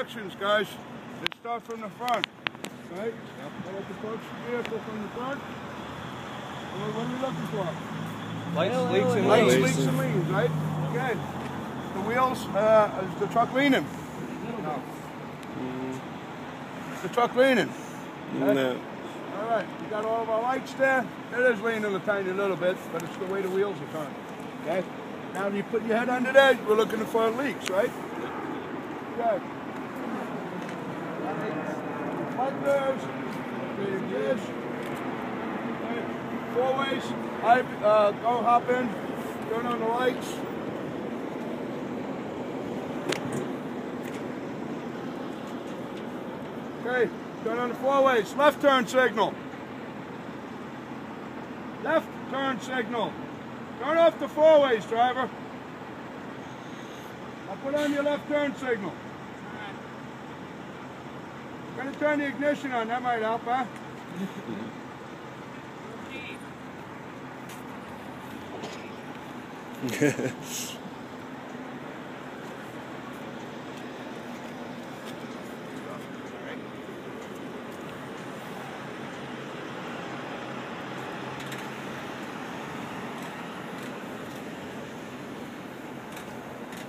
instructions, guys. Let's start from the front. Right? I like to approach the vehicle from the front. What are we looking for? Lights, leaks, and Lights, leans. leaks, and leans, right? Okay. The wheels, is the truck leaning? No. Is the truck leaning? Okay. No. All right, we got all of our lights there. It is leaning a tiny little bit, but it's the way the wheels are turning. Okay? Now, when you put your head under there, we're looking for leaks, right? Okay. Reflectors, this. Okay. Four ways. Go hop in, turn on the lights. Okay, turn on the four ways. Left turn signal. Left turn signal. Turn off the four ways, driver. Now put on your left turn signal. I'm going to turn the ignition on. That might help, huh?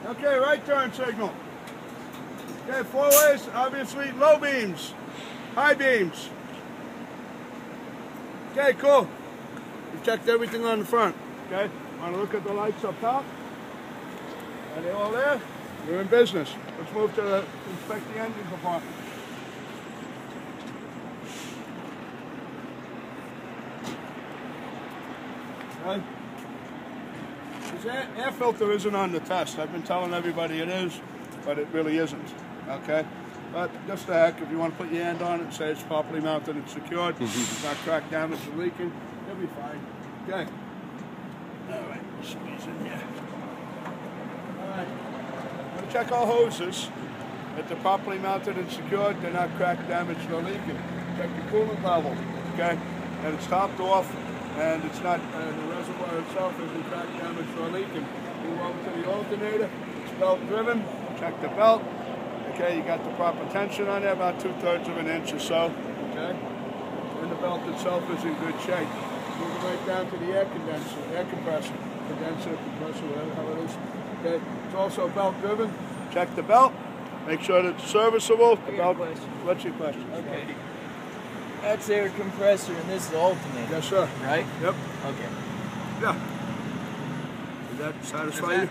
Okay, right turn signal. Okay, four ways, obviously low beams, high beams. Okay, cool. We've checked everything on the front. Okay, want to look at the lights up top? Are they all there? We're in business. Let's move to inspect the engine compartment. Okay. This air filter isn't on the test. I've been telling everybody it is, but it really isn't. Okay? But just the heck, if you want to put your hand on it and say it's properly mounted and secured, it's not crack damage or leaking, you'll be fine. Okay. All right, we'll squeeze in here. All right. I'm going to check our hoses. If they're properly mounted and secured, they're not crack damaged or leaking. Check the coolant level. Okay? And it's topped off. And it's not, the reservoir itself isn't crack damaged or leaking. Move over to the alternator, it's belt driven, check the belt. Okay, you got the proper tension on there, about 2/3 of an inch or so. Okay, and the belt itself is in good shape. Move it right down to the air compressor, whatever the hell it is. Okay, it's also belt driven. Check the belt, make sure that it's serviceable. The belt. What's your question? Okay. That's air compressor and this is the alternator. Yes, sir. Right? Yep. Okay. Yeah. Does that satisfy you?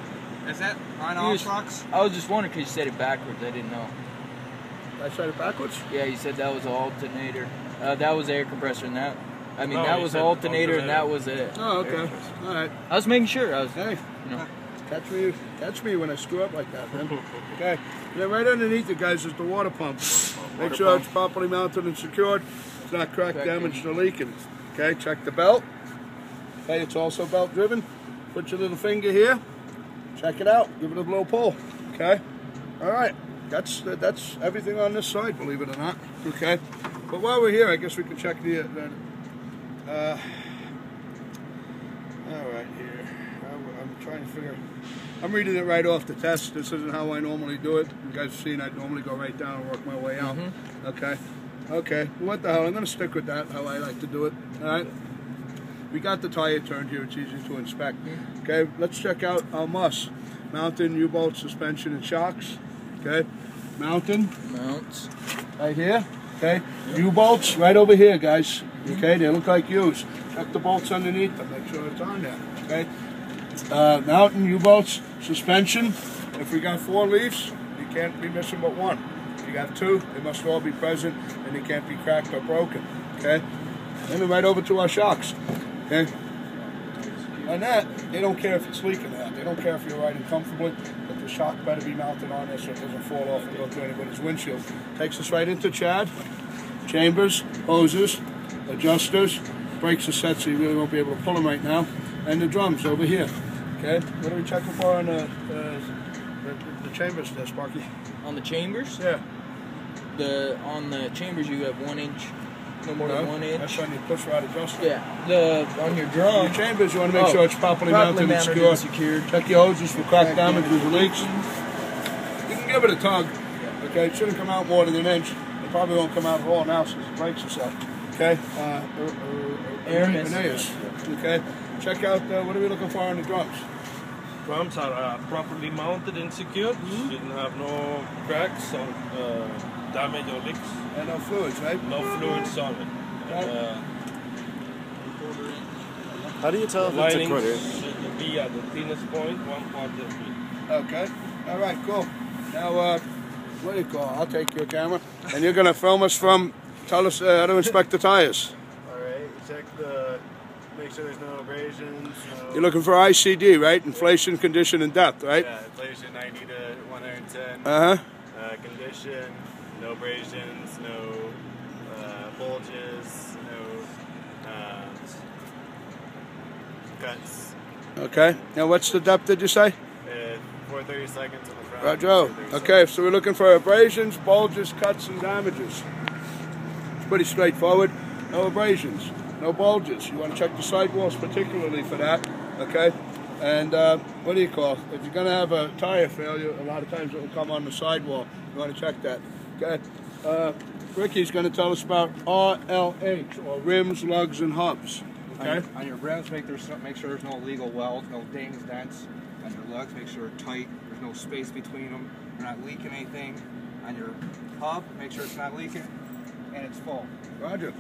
Is that on all trucks? I was just wondering because you said it backwards. I didn't know. I said it backwards? Yeah, you said that was an alternator. That was air compressor and that. I mean, Oh, that you was said alternator and that alternator. was it. Oh, okay. All right. I was making sure. I was, Hey, you know. catch me when I screw up like that, man. Okay. And then right underneath it, guys, is the water pump. Make sure it's properly mounted and secured. It's not crack damaged or leaking. Okay, check the belt. Okay, it's also belt driven. Put your little finger here. Check it out. Give it a blow pull. Okay. All right. That's everything on this side, believe it or not. Okay. But while we're here, I guess we can check the all right, here. I'm trying to figure. I'm reading it right off the test. This isn't how I normally do it. You guys have seen I normally go right down and work my way out. Okay. Okay. What the hell? I'm going to stick with that, how I like to do it. All right. We got the tire turned here. It's easy to inspect. Okay. Let's check out our muss. Mountain, U-bolt, suspension, and shocks. Okay. Mountain. Mounts. Right here. Okay. U-bolts right over here, guys. Okay. They look like U's. Check the bolts underneath them. Make sure it's on there. Okay. Mountain, U-bolts, suspension. If we got 4 leaves, you can't be missing but 1. If you got 2, they must all be present and they can't be cracked or broken. Okay? And then right over to our shocks. Okay? On that, they don't care if it's leaking or not. They don't care if you're riding comfortably, but the shock better be mounted on there so it doesn't fall off and go through anybody's windshield. Takes us right into Chad, chambers, hoses, adjusters, brakes are set so you really won't be able to pull them right now, and the drums over here. Okay, what are we checking for on the chambers there, Sparky? On the chambers? Yeah. On the chambers you have 1 inch, no more than 1 inch. That's on your push rod adjuster. Yeah. On your drum. Your chambers, you want to make sure it's properly mounted and secured. Check your hoses for crack damage or leaks. You can give it a tug. Okay, it shouldn't come out more than an inch. It probably won't come out at all now since the brakes are set. Okay, Air miss. Okay, check out what are we looking for on the drums? Drums are properly mounted and secured. Didn't have no cracks or damage or leaks. And no fluids, right? No fluids on it. And, how do you tell if it's a quarter? Should be at the thinnest point, 1/4 Okay. All right. Cool. Now, what do you call? I'll take your camera, and you're gonna film us from. Tell us how to inspect the tires. All right. Check the. Make sure there's no abrasions. No, You're looking for ICD, right? Inflation, condition, and depth, right? yeah, inflation 90 to 110. Condition, no abrasions, no bulges, no cuts. Okay. Now, what's the depth? Did you say? 430 seconds on the front. Roger. 430 Okay. So we're looking for abrasions, bulges, cuts, and damages. It's pretty straightforward. No abrasions. No bulges. You want to check the sidewalls particularly for that, okay? And what do you call? If you're going to have a tire failure, a lot of times it will come on the sidewall. You want to check that, okay? Ricky's going to tell us about RLH, or rims, lugs, and hubs. Okay. On your rims, make sure there's no illegal welds, no dings, dents. On your lugs, make sure they're tight. There's no space between them. You're not leaking anything. On your hub, make sure it's not leaking and it's full. Roger.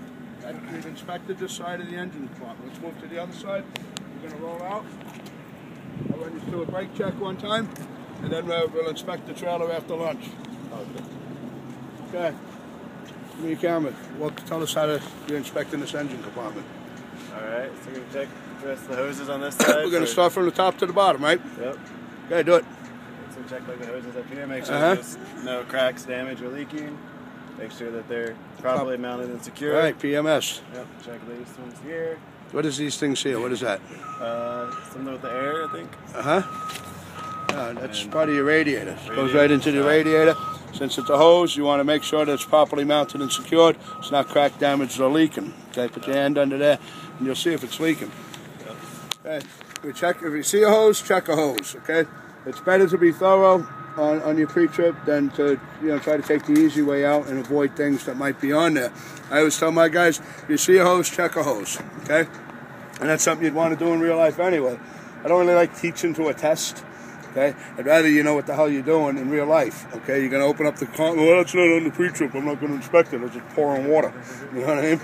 We've inspected this side of the engine compartment. Let's move to the other side. We're going to roll out. I'll run you through a brake check one time, and then we'll inspect the trailer after lunch. Okay. Give me your camera. Well, tell us how you're inspecting this engine compartment. Alright, so we're going to check the rest of the hoses on this side. We're going to start from the top to the bottom, right? Yep. Okay, do it. So check like the hoses up here, make sure there's no cracks, damage, or leaking. Make sure that they're properly mounted and secure. All right, PMS. Yep, check these ones here. What is these things here? What is that? Something with the air, I think. That's part of your radiator. It goes right into the radiator. Since it's a hose, you want to make sure that it's properly mounted and secured. It's not cracked, damaged, or leaking. Okay, put your hand under there, and you'll see if it's leaking. Yep. Okay, if you see a hose, check a hose. Okay, it's better to be thorough on your pre-trip than to try to take the easy way out and avoid things that might be on there. I always tell my guys, if you see a hose, check a hose. Okay, and that's something you'd want to do in real life anyway. I don't really like teaching to a test. Okay, I'd rather you know what the hell you're doing in real life. Okay, you're gonna open up the car. Well, that's not on the pre-trip. I'm not gonna inspect it. I'll just pour in water. You know what I mean?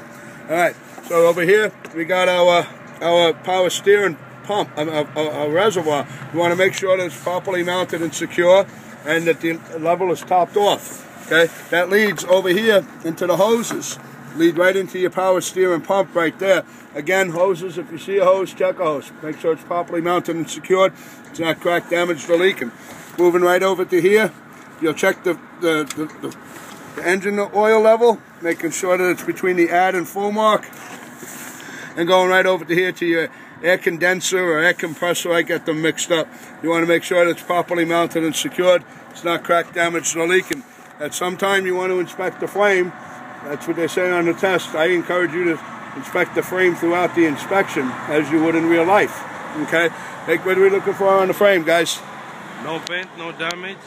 All right. So over here we got our power steering pump, a reservoir. You want to make sure that it's properly mounted and secure, and that the level is topped off. Okay, that leads over here into the hoses. Lead right into your power steering pump right there. Again, hoses, if you see a hose, check a hose. Make sure it's properly mounted and secured. It's not cracked, damaged, or leaking. Moving right over to here, you'll check the engine oil level, making sure that it's between the add and full mark. And going right over to here to your air condenser or air compressor, I get them mixed up. You want to make sure that it's properly mounted and secured. It's not cracked, damaged, or leaking. At some time you want to inspect the frame. That's what they say on the test. I encourage you to inspect the frame throughout the inspection as you would in real life. Okay? What are we looking for on the frame, guys? No bent, no damage.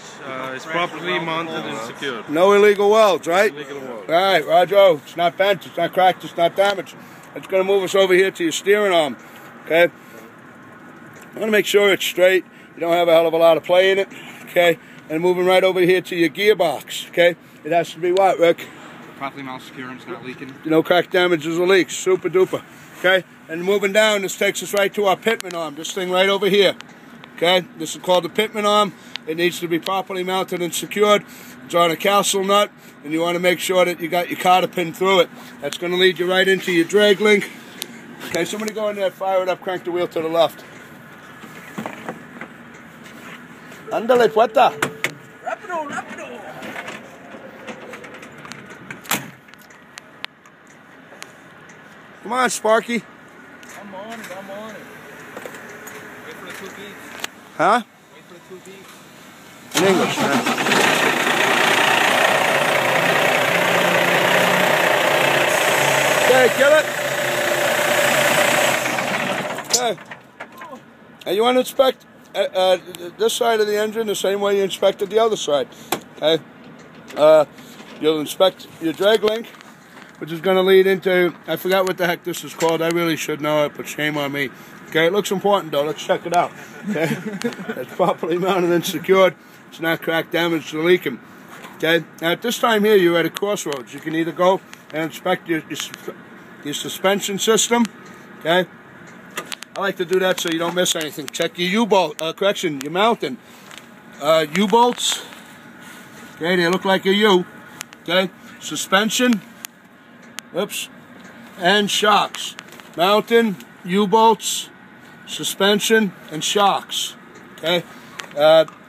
It's properly mounted and secured. No illegal welds, right? Illegal welds. All right, Roger. It's not bent, it's not cracked, it's not damaged. It's going to move us over here to your steering arm. Okay? You want to make sure it's straight. You don't have a hell of a lot of play in it. Okay? And moving right over here to your gearbox. Okay? It has to be what, Rick? Properly mounted, secure, and it's not leaking. No crack damages or leaks. Super duper. Okay? And moving down, this takes us right to our pitman arm. This thing right over here. Okay? This is called the pitman arm. It needs to be properly mounted and secured. It's on a castle nut, and you want to make sure that you got your cotter pin through it. That's going to lead you right into your drag link. Okay, somebody go in there, fire it up, crank the wheel to the left. Ándale, puerta. Rápido, rápido. Come on, Sparky. I'm on it, I'm on it. Wait for the 2 beats. Huh? Wait for the 2 beats. In English, man. Okay, kill it. Okay. And you want to inspect this side of the engine the same way you inspected the other side. Okay. You'll inspect your drag link, which is going to lead into, I forgot what the heck this is called. I really should know it, but shame on me. Okay, it looks important though. Let's check it out. Okay, it's properly mounted and secured. It's not cracked, damaged, or leaking. Okay, now at this time here, you're at a crossroads. You can either go and inspect your suspension system. Okay, I like to do that so you don't miss anything. Check your U-bolt, your mounting. U-bolts. Okay, they look like a U. Okay, suspension. Oops, and shocks. Mounting, U-bolts, suspension, and shocks. Okay,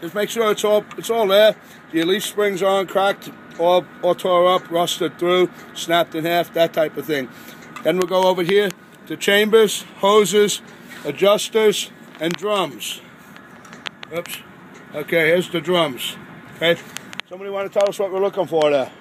just make sure it's all there. Your leaf springs aren't cracked or tore up, rusted through, snapped in half, that type of thing. Then we'll go over here to chambers, hoses, adjusters, and drums. Oops. Okay, here's the drums. Okay, somebody want to tell us what we're looking for there?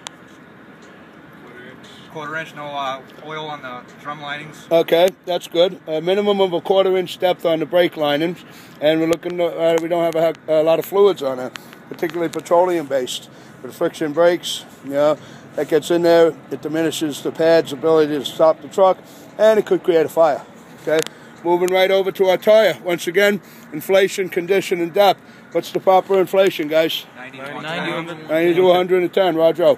Quarter-inch, no oil on the drum linings. Okay, that's good. A minimum of a 1/4-inch depth on the brake linings, and we're looking. We don't have a lot of fluids on it, particularly petroleum-based. With friction brakes, you know, that gets in there. It diminishes the pad's ability to stop the truck, and it could create a fire. Okay, moving right over to our tire. Once again, inflation, condition, and depth. What's the proper inflation, guys? 90 to 110. Roger.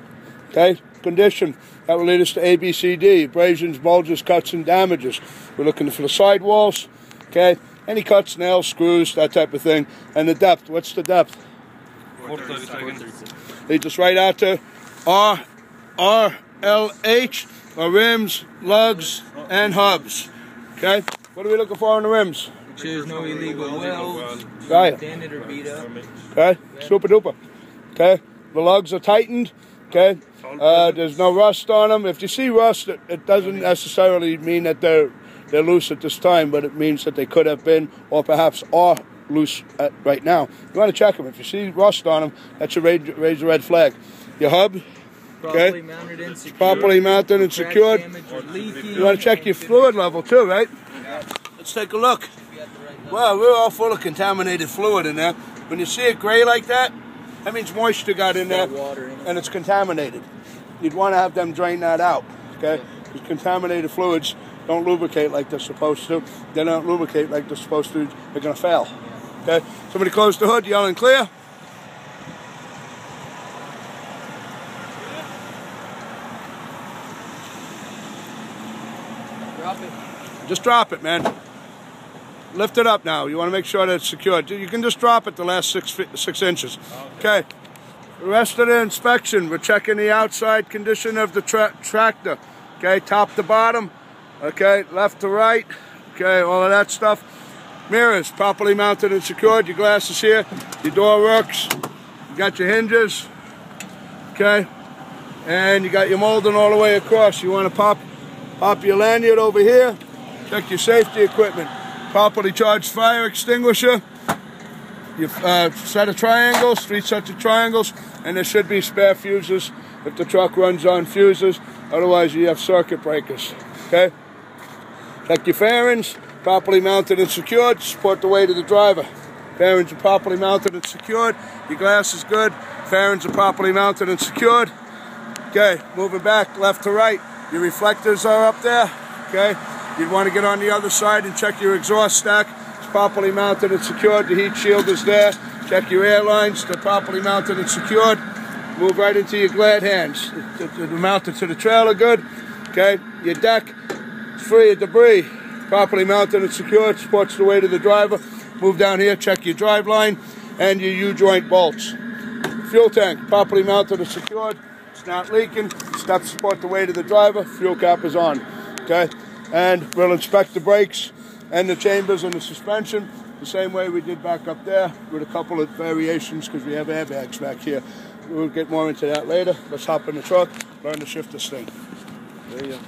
Okay, condition. That will lead us to A, B, C, D, abrasions, bulges, cuts, and damages. We're looking for the sidewalls, okay? Any cuts, nails, screws, that type of thing. And the depth, what's the depth? 436. Leads us right out to RLH, or rims, lugs, and hubs, okay? What are we looking for on the rims? There's no illegal welds, Right. dented or beat up. Okay, super duper. Okay, the lugs are tightened. Okay, there's no rust on them. If you see rust, it doesn't necessarily mean that they're loose at this time, but it means that they could have been, or perhaps are loose right now. You want to check them. If you see rust on them, that should raise a red flag. Your hub, okay, Properly mounted and secured. properly mounted and secured. You want to check your fluid level too, right? Let's take a look. Well, we're all full of contaminated fluid in there. When you see it gray like that, that means moisture got in there and it's contaminated. You'd want to have them drain that out, okay? Because contaminated fluids don't lubricate like they're supposed to. They don't lubricate like they're supposed to. They're going to fail, okay? Somebody close the hood, yell and clear. Drop it. Just drop it, man. Lift it up now. You want to make sure that it's secured. You can just drop it the last 6 inches. Okay. The rest of the inspection, we're checking the outside condition of the tractor. Okay, top to bottom. Okay, left to right. Okay, all of that stuff. Mirrors, properly mounted and secured. Your glass is here. Your door works. You got your hinges. Okay. And you got your molding all the way across. You want to pop your lanyard over here. Check your safety equipment. Properly charged fire extinguisher, your set of triangles, 3 sets of triangles, and there should be spare fuses if the truck runs on fuses. Otherwise, you have circuit breakers. Okay. Check your fairings, properly mounted and secured. Support the weight of the driver. Fairings are properly mounted and secured. Your glass is good. Fairings are properly mounted and secured. Okay. Moving back left to right. Your reflectors are up there. Okay. You'd want to get on the other side and check your exhaust stack. It's properly mounted and secured. The heat shield is there. Check your air lines. They're properly mounted and secured. Move right into your glad hands. They're mounted to the trailer good. Okay. Your deck is free of debris. Properly mounted and secured. Supports the weight of the driver. Move down here. Check your drive line and your U-joint bolts. Fuel tank properly mounted and secured. It's not leaking. Steps support the weight of the driver. Fuel cap is on. Okay. And we'll inspect the brakes and the chambers and the suspension the same way we did back up there, with a couple of variations because we have airbags back here. We'll get more into that later. Let's hop in the truck, learn to shift this thing. There you go.